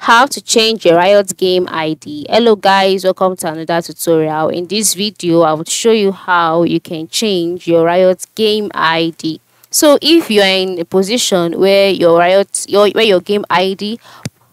How to change your Riot game ID. Hello guys, welcome to another tutorial. In this video I will show you how you can change your Riot game ID. So if you are in a position where your game ID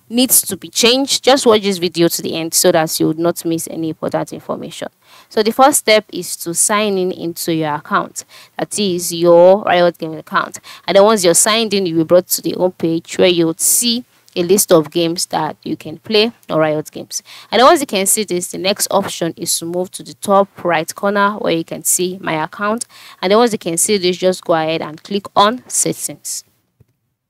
needs to be changed, just watch this video to the end so that you would not miss any important information. So the first step is to sign in into your account, that is your Riot game account. And then once you're signed in, you'll be brought to the home page where you would see a list of games that you can play or Riot games. And then once you can see this, the next option is to move to the top right corner where you can see my account. And then once you can see this, just go ahead and click on settings.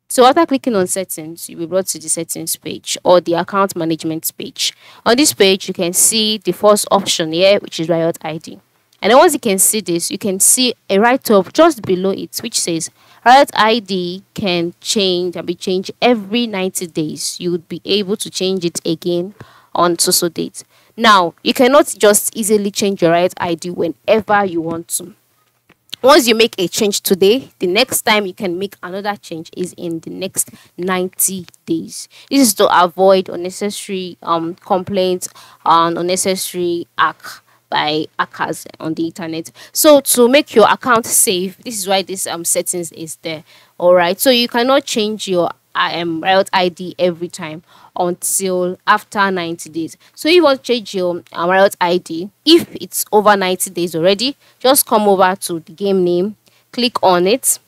So after clicking on settings, you'll be brought to the settings page or the account management page. On this page, you can see the first option here, which is Riot ID. And then once you can see this, you can see a write-up just below it, which says Riot ID can be changed every 90 days. You would be able to change it again on so date. Now, you cannot just easily change your Riot ID whenever you want to. Once you make a change today, the next time you can make another change is in the next 90 days. This is to avoid unnecessary complaints and unnecessary hack by hackers on the internet. So to make your account safe, this is why this settings is there. All right, so you cannot change your Riot ID every time until after 90 days. So if you want to change your Riot ID, if it's over 90 days already, just come over to the game name, click on it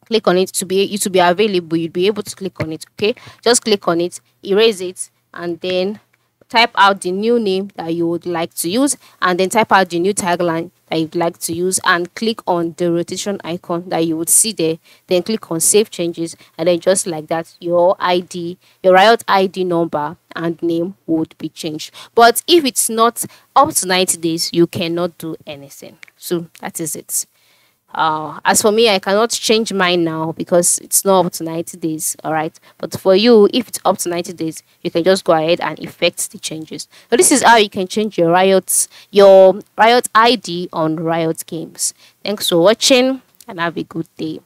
to be available. You'll be able to click on it. Okay, just click on it, erase it, and then type out the new name that you would like to use, and then type out the new tagline that you'd like to use, and click on the rotation icon that you would see there. Then click on save changes, and then just like that, your Riot ID number and name would be changed. But if it's not up to 90 days, you cannot do anything. So that is it. As for me, I cannot change mine now because it's not up to 90 days. All right, but for you, if it's up to 90 days, you can just go ahead and effect the changes. So this is how you can change your Riot ID on Riot games. Thanks for watching and have a good day.